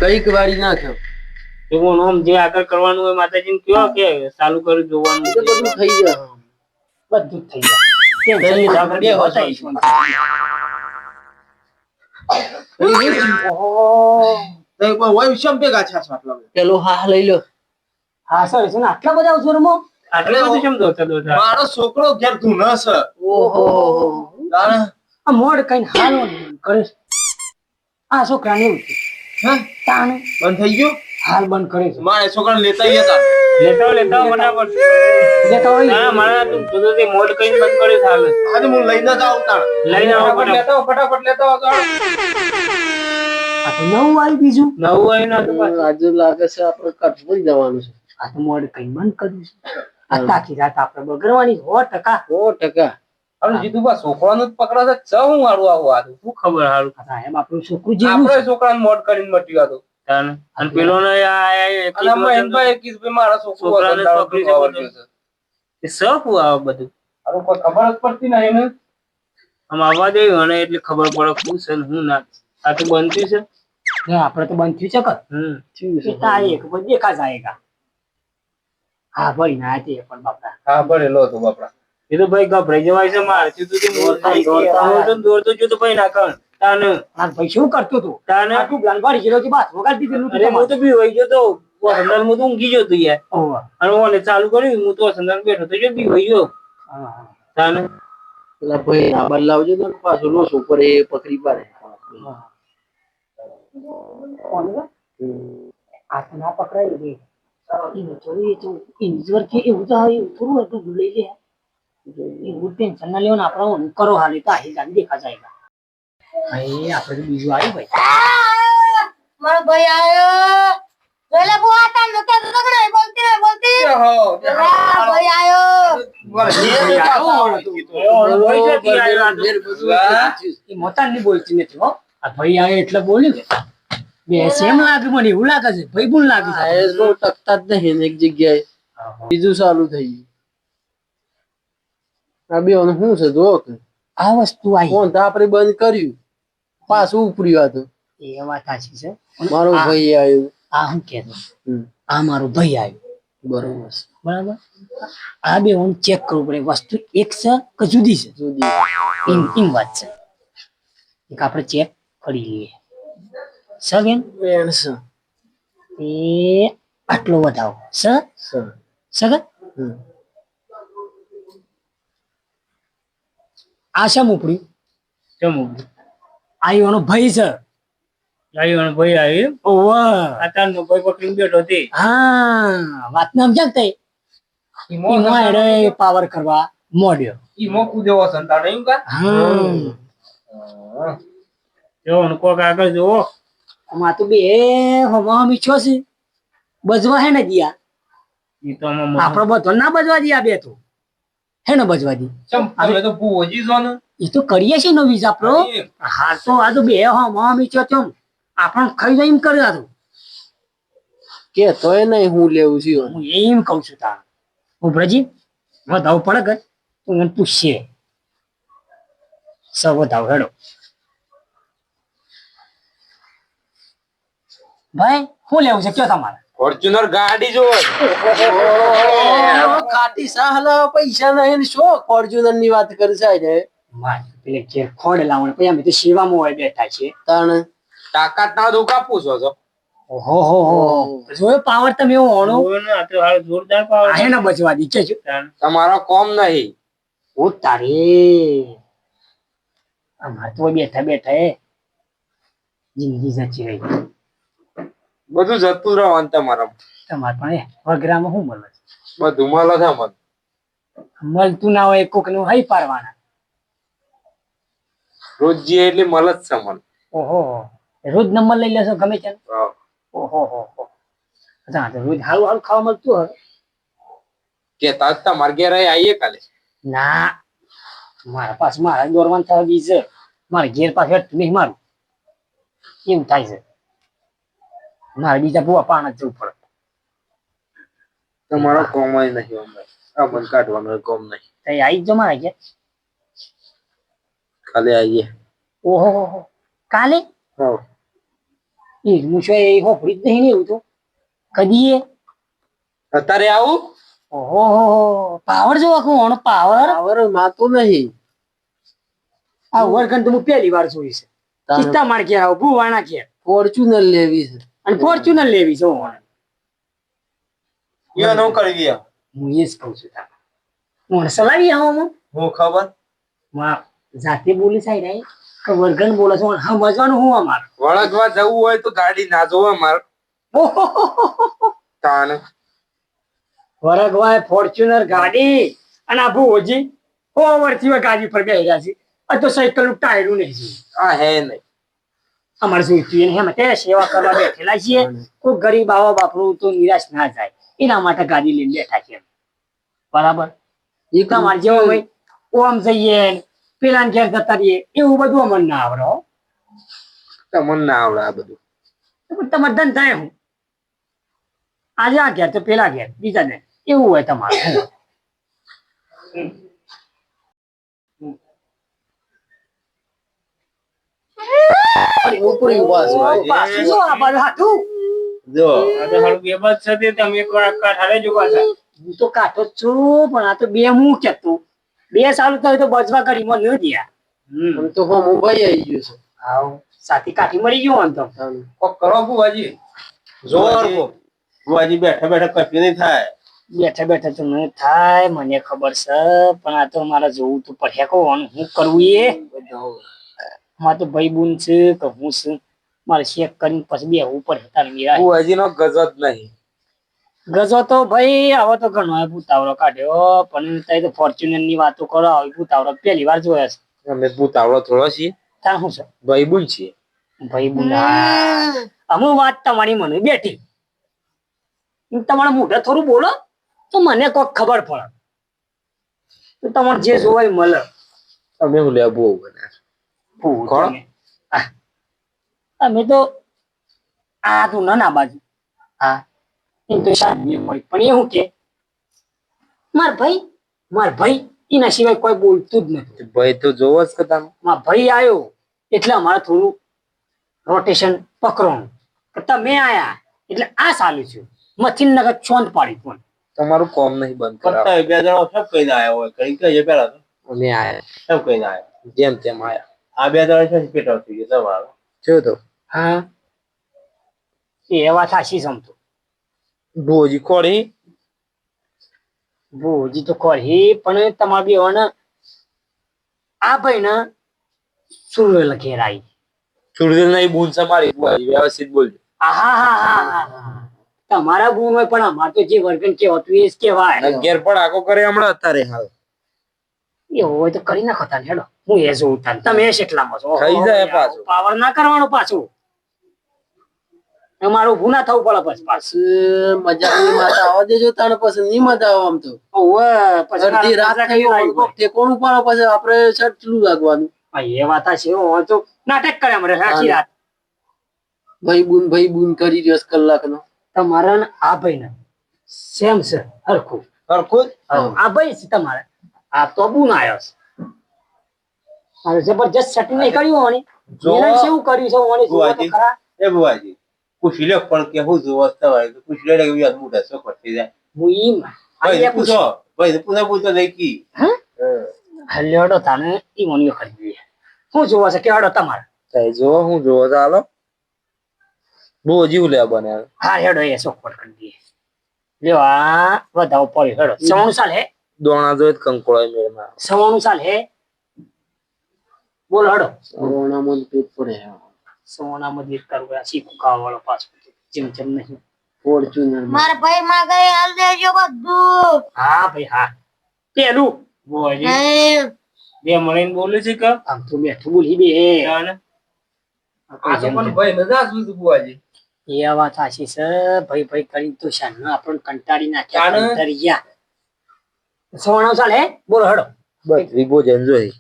કઈક વાળી નાખ્યો એવું આમ જે આગળ કરવાનું હોય માતાજીને કયો કે ચાલુ કરી જોવાનું એ તો બધું થઈ જાય બધું જ થઈ જાય કેમ થઈ છે જાય. આગળ બે બે હોતા હોતા ઈશ્વર ઓય વિષમ ભેગા છે આટલા પેલો હા લઈ લો હા સર છે ને આટલા બધા અવસરમાં આટલે બધું કેમ દોતા મારો છોકરો ઘેર ધૂનો છે ઓહો તાણે આ મોડ કઈ હાલ કરે છે. આ છોકરાને એવું છે હે તાને બંધ થઈ ગયું હાલ બંધ કરે છે મારે છોકરાને લેતા ગયા લેતા બરાબર દેતા હોય ના મારા તું બધું તે મોડ કઈ બંધ કરી હાલ હતા આજે હું લઈને જ આવું તાણ લઈને આવો ફટાફટ લેતા આવો તાણ આ તો નવું આવ્યું બીજું નવું હોય ના તો પાછું આજુ લાગે છે આપણે કઠપુર જવાનું છે આ તો મોડ કઈ બંધ કર્યું છે આ તાકી રાત આપણે બગડવાની 100%. 100%. હવે જીતું બા છોકરાનું જ પકડા છે હું મારું આવું આ શું ખબર હારું આ એમ આપણું છોકરું જેવું આપણે છે. છોકરાને મોટ કરીને મટી હતો તાને અને પેલો ને અને મહેનભાઈ કીધું મારા છોકરો છોકરાને છોકરી છે બધું. એ સફ આવે બધું કોઈ ખબર જ પડતી નહીં ને આમ આવવા દે અને એટલે ખબર પડે શું છે ને શું ના આ તો બનતી છે ને આપણે તો બંધ થયું છે કર થયું છે. એ તા એક પણ દેખા જાયગા હા ભાઈ ના તે પણ બાપરા હા ભરેલો હતો બાપડા એ તો ભાઈ ગભરાઈ જવાય છે મારે તું તો દોડતો જો તો ભાઈ ના કર તાને આ ભાઈ શું કરતો તું તાને આટલું પ્લાન પાડી ગયેલો કે બાત વગાડી દીધેલું અરે હું તો બી વહી ગયો તો વસંતરાલ હું તો ઊંઘી ગયો તો યાર ઓવા અને ઓને ચાલુ કર્યું હું તો વસંતરાલ બેઠો તો જો બી વહી ગયો હા તાને પેલા ભાઈ આ બદલાવજો ને પાછું લોસ ઉપર એ પકડી પાડે કોણ આ તો ના પકડાય રે ઈ ચોરી તો ઇન્જર કે એવું તો હોય થોડું હતું ભૂલી લે એવું ટેન્શન ના લેવાનું આપણે કરો હાલી તો આહી જાન દેખા જાયગા ભાઈ આપણે તો બીજું આવ્યું ભાઈ મારો ભાઈ આયો જોલે બુઆ તા નતો તો નહીં બોલતી ભાઈ આયો એ મોતા ની બોલતી નથી હો આ ભાઈ આવે એટલે બોલ્યું બે સેમ લાગે મને એવું લાગે છે ભાઈ બોલ લાગે છે આયસ બહુ ટકતા જ નહીં ને એક જગ્યાએ બીજું ચાલુ થઈ ગયું આ બે શું છે જો કે આ વસ્તુ આવી ફોન તો આપણે બંધ કર્યું પાછું ઉપર્યું હતું એ વાત સાચી છે મારો ભાઈ આવ્યો આ હું કહેતો આ મારો ભાઈ આવ્યો બરોબર છે. બરાબર આ બે હું ચેક કરવું પડે વસ્તુ એક છે કે જુદી છે જુદી એમ વાત છે એક આપણે ચેક કરી લઈએ સગેન બેન છે એ આટલો વધાવો સર. સગન હમ. આ શેમ ઉપડ્યું જમો આયોનો ભાઈ છે આવ્યો અને ભાઈ આવ્યો ઓવા આ તારનો ભાઈ પકડીને બેઠો તે હા વાત નામ જાગતે ઈ પાવર કરવા મોડ્યો ઈમો કુદેવો સંતાન એમ કા હા જો કોક આગળ જોવો આમાં તો બે હમા મીઠો છે બજવા હે ને દિયા ઈ તો આમાં આપડે બધો ના બજવા દિયા બે તો હે ને બજવા દી ચમ અમે તો ભૂજી જો ને એ તો કરીએ છે નો વીજ આપણો હા તો આ તો બે હમા મીઠો ચમ આપણ ખાઈ જાય એમ કર્યા તો કે તોય નહીં હું લેવું છું હું એમ કઉ છું તાર ઉભરજી વધાવ પડે કે તું મને પૂછશે સૌ વધાવ હેડો ભાઈ શું લેવું છે કયો તમારે ફોર્ચ્યુનર ગાડી જો ખાટી સાહલ પૈસા નહીં ને શું ફોર્ચ્યુનર ની વાત કરે છે મારે પેલે જે ખોડ લાવવાનું પછી અમે તો સેવામાં હોય બેઠા છીએ તાણ તાકાત ના દુકા પૂછો છો ઓહો હો હો જોયો પાવર તમે એવો હોણો જોયો ને આ તો હાલ જોરદાર પાવર આ હે ને બચવા દી કે તમારો કોમ નહીં ઓ તારે અમાર તો બેઠા બેઠા એ જિંદગી સાચી રહી બધું જતું રહેવાનું તમારા તમારે પણ એ વગરામાં શું મળે બધું મળે છે મન મળતું ના હોય કોક નું હઈ પાડવાના રોજ જે એટલે મળે જ છે મન ઓહો રોજ નંબર લઈ લેશો ગમે છે ઓહો હો હો અચ્છા તો રોજ હારું હારું ખાવા મળતું હોય કે તાજ તમારે ઘેર આવીએ કાલે ના મારા પાસે મારા દોરવાન થવા બી છે મારે ઘેર પાસે હેઠું નહીં મારું એમ થાય છે મારે બીજા બુआ પાણા જવું પડે તમારો કોમ જ નહીં અમને આ મન કાઢવાનો કોમ નહીં તઈ આવી જ જો મારા ઘેર કાલે આવીએ ઓહો હો હો કાલે હા એ હું શું એ હોફળી જ નહીં ને એવું તો કદી એ અત્યારે આવું ઓહો પાવર જો કોણ પાવર આવર માતું નહીં. આ વર્ગન તો હું પહેલી વાર જોઈ છે ચિત્તા માર કે આવ ભુવાણા કે ફોર્ચ્યુનર લેવી છે. અને ફોર્ચ્યુનર લેવી છે હું યો નો કરી ગયા એ જ કહું છું તારે હું સલાવી આવો હું ખબર માં જાતે બોલી સાઈ રહી કે વર્ગન બોલે છે પણ સમજવાનું હું અમાર વળગવા જવું હોય તો ગાડી ના જોવા માર તાને વરગવાય ફોર્ચ્યુનર ગાડી અને આ ભુવજી ઓવરથી ગાડી પર બેહી રહ્યા છે આ તો સાયકલ નું ટાયરું નહીં જોયું આ હે નહીં અમારે જોઈતું એને હેમ તે સેવા કરવા બેઠેલા છીએ કોઈ ગરીબ આવા બાપરું તો નિરાશ ના જાય એના માટે ગાડી લઈને બેઠા છે બરાબર એ તમારે જેવો ભાઈ ઓમ જઈએ ને પેલા ને ઘેર જતા રહીએ એવું બધું અમને ના આવડે હો. તમને ના આવડે આ બધું પણ તમારે ધન થાય હું આજે આ ઘેર તો પેલા ઘેર બીજા ને એવું હોય તમારે અરે ઉપર ઉભા છો. પાછું શું આ બાજુ હાથું જો આ તો હારું બે બસ છે તે તમે કાઠારે જ ઉભા છે. હું તો કાઢો જ છું પણ આ તો બે હું કેતું બે સાલું થયું તો બચવા કરી મને ન દિયા આમ તો હું મોબાઈલ આવી ગયો છે. આવ સાથી કાઠી મરી ગયો આમ તો કોક કરો બુવાજી જોર કો બુવાજી બેઠા બેઠા કશું નહીં થાય. બેઠા બેઠા તો ન થાય મને ખબર છે પણ આ તો મારે જોવું તો પડે કોણ હું કરવું એ મારે તો ભાઈ બુન છે કે હું છું મારે ચેક કરીને પછી બેહવું પડે તારે મીરા બુવાજી નો ગજ જ નહીં ગજો તો ભાઈ આવો તો ઘણો ભૂતાવરો કાઢ્યો પણ તઈ તો ફોર્ચ્યુનર ની વાતો કરો આવી ભૂતાવરો પહેલી વાર જોયા છે અમે ભૂતાવળો થોડો છીએ ત્યાં શું છે ભાઈ બુન છીએ ભાઈ બુન અમુક વાત તમારી મને બેઠી તમારા મોઢે થોડું બોલો તો મને કોઈક ખબર પડે તો તમારે જે જોવાય મળે અમે હું લેવા બહુ બન્યા કોણ? અમે તો આ તું ના બાજુ હા એમ તો શાદી હોય પણ એવું કે માર ભાઈ એના સિવાય કોઈ બોલતું જ નથી ભાઈ તો જોવો જ કે તમે માર ભાઈ આવ્યો એટલે અમારે થોડું રોટેશન પકડવાનું કે તમે આયા એટલે આ ચાલુ છે મથીન નગર ચોંદ પાડી પણ તમારું કોમ નહીં બંધ કરાવ કરતા બે જણા સબ કહીને આયા હોય કઈ કહીએ પેલા તો અમે આયા સબ કહીને આયા. જેમ તેમ આયા આ બે જણા છે પેટા થઈ ગયા તમારો. જો તો હા એ વાત સાચી સમતો ભોજી કોળી ભોજી તો કરી પણ તમારે બી હવે આ ભાઈ ને સુરેલ ઘેર આવી છુડદિલ નહીં બૂન સમારી બુવાજી વ્યવસ્થિત બોલજો તમારા ગુણ હોય પણ અમાર તો જે વર્ગન કેવાતું એ જ કેવાય ઘેર પણ આખો કરે હમણાં અત્યારે હાલ એવું હોય તો કરી નાખો તાને હેડો હું એ જોઉં તાને તમે કેટલામાં છો થઈ જાય પાછું. પાવર ના કરવાનો પાછું અમારું ઊભું ના થવું પડે પછી પાછું મજાકની માતા આવવા દેજો તાણે પછી નહીં મજા આવે આમ તો. ઓવે, પછી અડધી રાત મારા થઈ મજાક હોય કોક ઠેકોણું પાડો પછી આપણે સટલું લાગવાનું. હા, એ વાત છે હું તો નાટક કરે અમારે આખી રાત ભાઈ બુન કરી રહ્યો છે કલાકનો. તમારા ને આ ભાઈ ને સેમ છે હરખું સરખું જ આ ભાઈ છે તમારે આ તો બુન આવ્યો છે મારે જબરજસ્ત સેટિંગ નહીં કર્યું હોવાની જો. મેં કેવું કર્યું છે હોવાની જોવો તો બુવાજી. ખરા. એ બુવાજી પૂછી લે પણ કે હું જોવા હોય તો પૂછી લે કે યાર મોટા છોકરો થઈ જાય. હું ઈમ ભાઈ આ પૂછો ભાઈ પૂછો નહીં કી હલ્યોડો તાને ઈ મોનીઓ કરી હું જોવા છે કેવાડો તમારે થાય જો હું જોવો ચાલો ભોજી હું લેવા બને હા હેડો એ સોપડ કરી દઈએ લ્યો આ વધાવો પડ્યો હેડો 96 સાલ હે દોણા જોઈ કંકોળાય મેળમાં 96 સાલ હે બોલો હેડો કોરોનામાં પેટ પડે. સોનામાં દીક કરવું આ શીખું ખાવા વાળો પાછો જેમ જેમ નહીં ફોર્ચ્યુનર મારા ભાઈ માં ગઈ હાલ દેજો બધું હા ભાઈ હા પેલું બુવાજી નહીં. બે મળીને બોલે છે કે આમ તો બેઠું બોલી બે જાને આ તો પણ ભાઈ નજા સુધી બુવાજી એ વાત સાચી છે ભાઈ કરી તો શાન આપણને કંટાળી નાખ્યા ચાલે. કંટાળી ગયા 96 સાલ હે બોલો હેડો બસ ભોજન જોઈ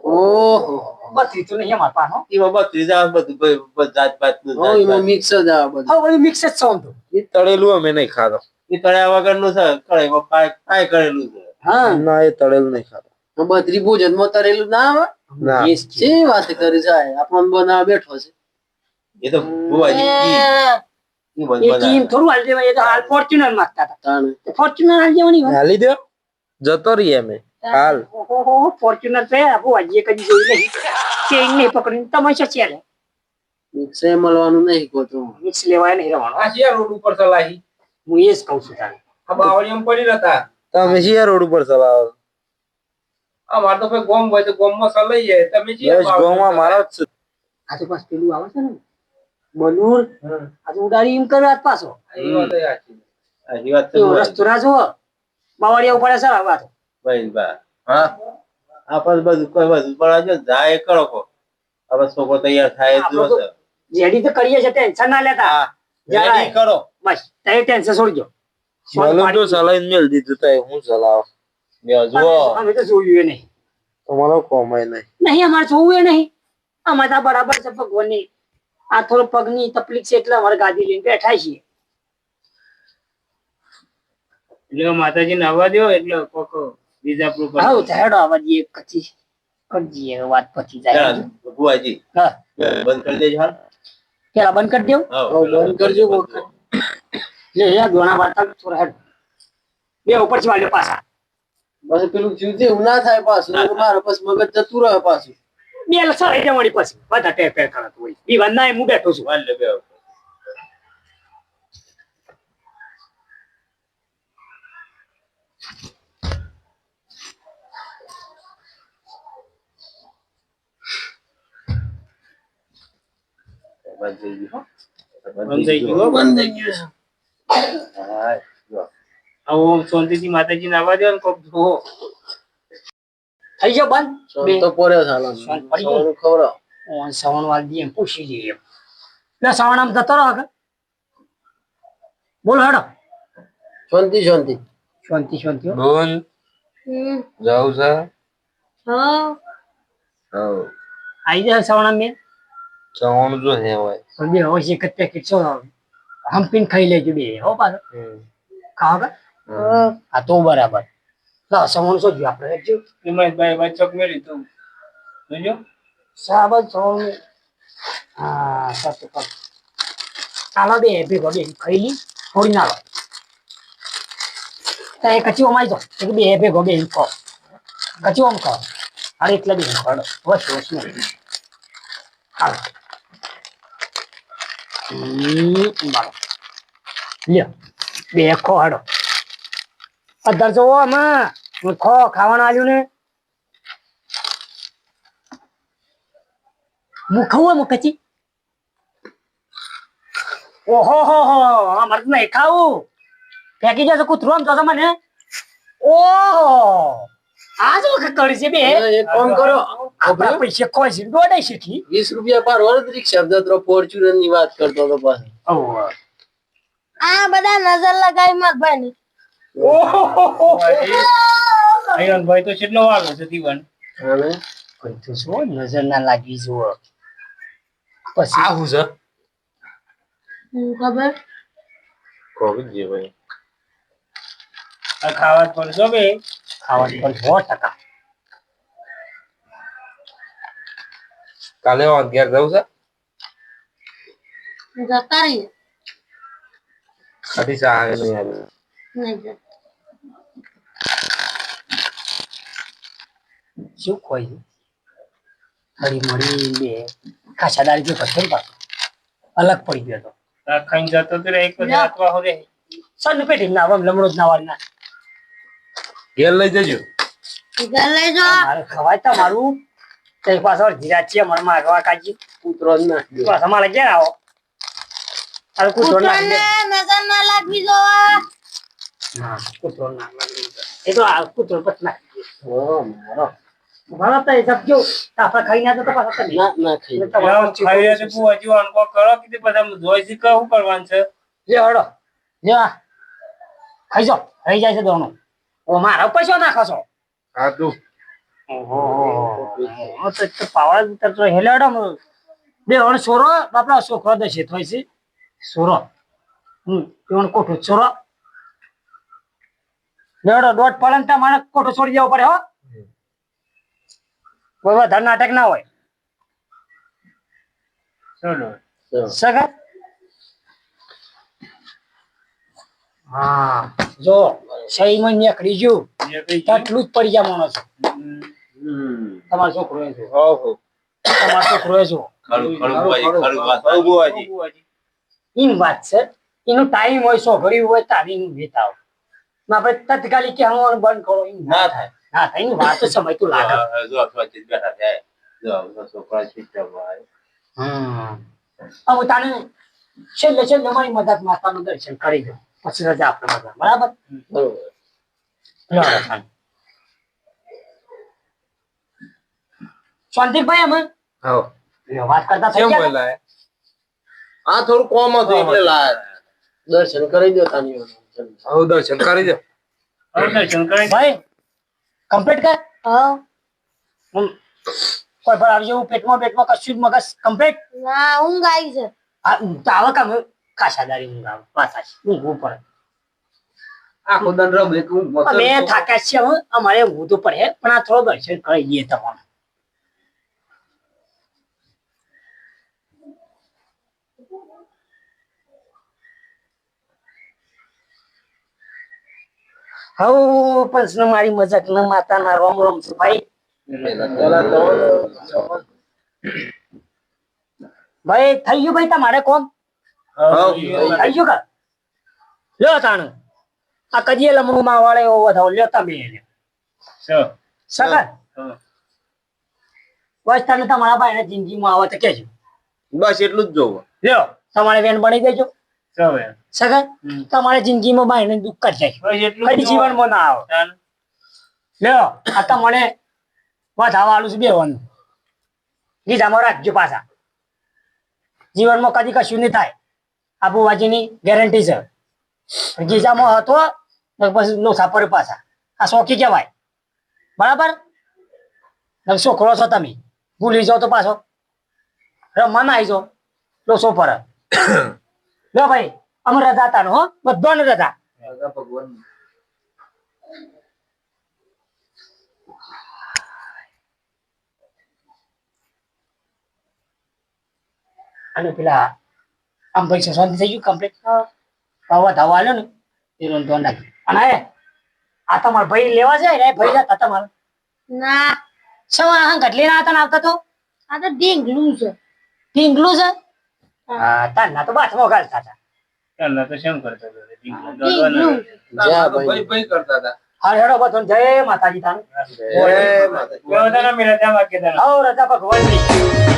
ઓહો બત્રી તો નહીં અમાર પાનો એમાં બસ ત્રીજા બધું જાત પાત એમાં મિક્સ જ આવે બધું. હા બધું મિક્સ જ સોમ તો એ તળેલું અમે નહીં ખાધો એ તળ્યા વગરનું છે કઢાઈમાં પાય કરેલું છે. હા ના એ તળેલું નહીં ખાધો બત્રી ભોજનમાં તરેલું ના આવે. ના Yes, જે વાત કરી જાય આપણને બનાવવા બેઠો છે. એ તો બુઆજી ઈ એ બંધ ટીમ થોડું હાલ દેવાય, એ તો હાલ ફોર્ચ્યુનર માંગતા હતા. તાણે. ફોર્ચ્યુનર હાલ દેવાની વાત. હાલી દો જતો રહીએ અમે હાલ ઓહો, ફોર્ચ્યુનર તો આપો હજી કદી જોઈ નહીં. ચેઇન નહીં પકડીને તમે શું છે લે? રિક્ષાએ મળવાનું નહીં કોતો. મિક્સ લેવાય નહીં રહેવાનું. આ શિયા રોડ ઉપર ચલાવી હું એ જ કહું છું તારે. આ બાવળીમાં પડી રહેતા તમે શિયા રોડ ઉપર ચલાવો આ મારે તો ભાઈ ગોમ હોય તો ગોમમાં ચલાઈ જાય તમે શિયા બસ ગોમાં મારો જ છે. આ તો પાછું પેલું આવે છે ને બલૂર, આ તો ઉડાડી એમ કરે આજ પાછો. એ વાત એ સાચી. આ વાત તો એવો રસ્તો ના જુઓ. બાવળિયા ઉપર સર વાત. ભાઈ બા હા આ પર બધું કોઈ બધું પડાજો જાય કરો કો હવે છોકરો તૈયાર થાય આપણો જો તો જેડી તો કરીએ છે, ટેન્શન ના લેતા. રેડી કરો બસ તમે ટેન્શન છોડજો. બલૂન તો ચલાવીને મેલ દીધું તો હું ચલાવો બે જુઓ અમે તો જોયું એ નહીં. તમારો કોમાય નહીં નહીં અમારે જોવું એ નહીં. અમારે તો બરાબર છે ભગવાનની. આ થોડો પગની તકલીફ છે એટલે અમારે ગાદી લઈને બેઠા છીએ. એટલે માતાજી ને આવવા દો એટલે કોક બીજા પ્રૂફ હા હેડો આવા દઈએ પછી કરજીએ વાત પછી જાય. બુઆજી હા બંધ કરી દેજો હાલ પેલા બંધ કરી દેવું. હા બંધ કરજો વખત. લે ગોણા વાર્તા થોડા હેડ બે ઉપર થી વાળ્યો પાછા. બસ પેલું જીવતે એવું ના થાય પાછું. મારે પછી મગજ જતું રહે પાછું. બે લસા એટલે વળી પછી બધા ટેર ટેર કરત હોય. ઈ વાત ના હું બેઠો છું. વાલ લે બે બંધ થઈ ગયું બંધ થઈ ગયું. બંધ થઈ ગયું. હા જો આવો શાંતિથી માતાજી ને આવવા દો ને કોક જુઓ. થઈ ગયો બંધ. શાંત તો પડ્યો સાલા. શાંત પડી ગયો. સવારનું ખવડાવો. ઓન સવણ વાળ દઈએ ને પૂછી લઈએ. લે સવણ આમ જતો રહો કે બોલો હેડો. શાંતિ શાંતિ. શાંતિ શાંતિ હો. બોલ જાઉં છે હા હા આઈ જાય સવણ મેં જવાનું જો હે હોય પણ બે હવે એક જ પેકેટ છો હમ્પીને ખાઈ લેજો બે હો પાછો ખાવ કે હા તો બરાબર. લા સવણ શું થયું આપણે હેડજો. હિમાયતભાઈ વાચક મેળી તું જોજો સાબત સવણ હા સાચું કર. ચાલો બે ભેગો બે ખાઈ લી થોડી ના લો. ત્યાં કચી ઓમાઈ દો એક બે ભેગો બે કહો કચી ઓમ કહો. અરે એટલે બે ખડો વસ વસ નહીં હાલ. બારો લ્યો બે ખો હાડો અધર જોવો આમાં ખો ખાવાનું આવ્યું ને હું ખાવું એમ કચી. ઓહો હો હો અમારે તો નહીં ખાવું. ફેંકી જશે કૂતરું આમ તો મને. ઓહો આ જો કરી છે બે એક કામ કરો. આપણા પૈસા કોઈ છે દોડાઈ શીખી. 20 રૂપિયા પર વર્ષ રિક્ષા જતો ફોર્ચ્યુનર ની વાત કરતો હતો પાછો. આ બધા નજર લગાવી મત ભાઈ ને. ભાઈ તો કેટલો વાગે છે દીવાન અને કોઈ તો શું નજર ના લાગી જુઓ પછી આવું છે ખબર કોવિડ જે ભાઈ આ ખાવા જ પડશો બે ખાવાની પણ 100%. કાલે ઘેર જવું છે જતા રહીએ કદી ચા આવે નહીં આવે નહીં જતા. શું કોઈ હળી મળી બે ખાસાદારી જે પછી પાછો અલગ પડી ગયો તો આ ખાઈને જતો તો રે એક પછી હાથમાં હોરે સન પેટી ના આમ લમડો જ ના વાળ ના ઘેર લઈ જજો ઘર લઈ જાઓ. મારે ખવાય તો મારું તે પાછો જીરા છે મને મારવા કાજી કૂતરો જ નાખ્યો. પાછા મારે ઘેર આવો અરે કૂતરો ના કૂતરાને નજર ના લાગવી જોવા. કૂતરો ના એ તો આ કૂતરો પત ના હા, મારો. મારા તો હિસાબ જો આપણે ખાઈ ના તો પાછા તમે ના ના ખાઈ. ખાઈ રહ્યા છે બુઆજી અનકો કરો કીધું બધા જોઈ શી કહું કરવાનું છે લે હડો લે ખાઈ જાઓ રહી જાય છે દોનો ઓ મારા પૈસા નાખો છો હા તું ઓહો તો પાવડા ઉતર તો હેલેડો બે હણ સોરો બાપડા છોકરો દશે થોય છે સોરો એવણ કોઠો સોરો લેડો દોઢ પડે મારે કોઠો છોડી દેવો પડે હો કોઈ વધારે નાટક ના હોય ચલો સગા હા જો સહી માં નીકળી ગયું એટલું જ પડી ગયા માણસ તમારો છોકરો એ જો તમારો છોકરો એ જો ખરું બુવાજી, ખરું વાત. ખરું બુવાજી. એમ વાત છે એનો ટાઈમ હોય સોઘડી હોય તારીનું વેતાવ આપણે તત્કાલી કે હું બંધ કરો એમ ના થાય. ના થાય એની વાત જ સમય તું લાગે જો સ્વચ્છ બેઠા છે. જો છોકરા શિક્ષક હવે તાને છેલ્લે છેલ્લે મારી મદદ માતાનું દર્શન કરી દો પછી રજા આપણે બધા બરાબર બરોબર લો રખાન. શાંતિભાઈ અમે વાત કરતા થઈ ગયા આ થોડું કોમ હતું એટલે લાયા દર્શન કરી દો તાની દર્શન કરી દો. ભાઈ કમ્પ્લીટ કર હા કોઈ પણ આવજો પેટમાં કશું જ મગજ કમ્પ્લીટ ના ઊંઘ આવી છે તો આવો કામ ખાસાદારી ઊંઘ આવે પાછા ઊંઘવું પડે આખો દન રમ એક અમે થાક્યા છીએ હવે અમારે ઊંઘવું તો પડે પણ આ થોડો દર્શન કરી દઈએ તમારે હવ પંચનો મારી મજાક ના માતા ના રોમ રોમ છે ભાઈ ભાઈ થઈ ગયું ભાઈ તમારે કોમ થઈ ગયું કા લ્યો તાણ આ કજીએ લમણું માં વાળે એવો વધાવો લ્યો તમે સગર બસ તને તમારા ભાઈ જિંદગીમાં આવે તો કેજો બસ એટલું જ જોવું. લ્યો તમારે વેન બની દેજો સગર તમારે જિંદગીમાં ભાઈને દુઃખ જ જાય કદી જીવનમાં ના આવે લ્યો આ તમને વધાવા આલું છે બેવાનું ગીધામાં રાખજો પાછા જીવનમાં કદી કશું નહીં થાય આ બુવાજીની ગેરંટી છે ગીજામાં હતો તો પછી લોસા પડે પાછા આ શોખી કહેવાય બરાબર છોકરો છો તમે ભૂલી જાઓ તો પાછો રમવા ના આવી જાઓ લોસો પર લો ભાઈ અમે રજા તાનો હો બધાને રજા ભગવાન અને પેલા આમ પૈસા શાંતિ થઈ ગયું કમ્પ્લીટ હવે ધાવા આલ્યો ને એનો ધોન રાખજો અને આ તમારા ભાઈ લેવા જાય ને ભાઈ જતા તમારે ના સવા હા ઘટલી ના હતા ને આવતા તો આ તો ઢીંગલું છે ઢીંગલું છે હા તારના તો બાથમાં ગાલતા હતા ઢીંગલું જા ભાઈ ભાઈ કરતા હતા. હા હેડો બધો જય માતાજી તાનું જય માતાજી. હવ રજા ભગવાનની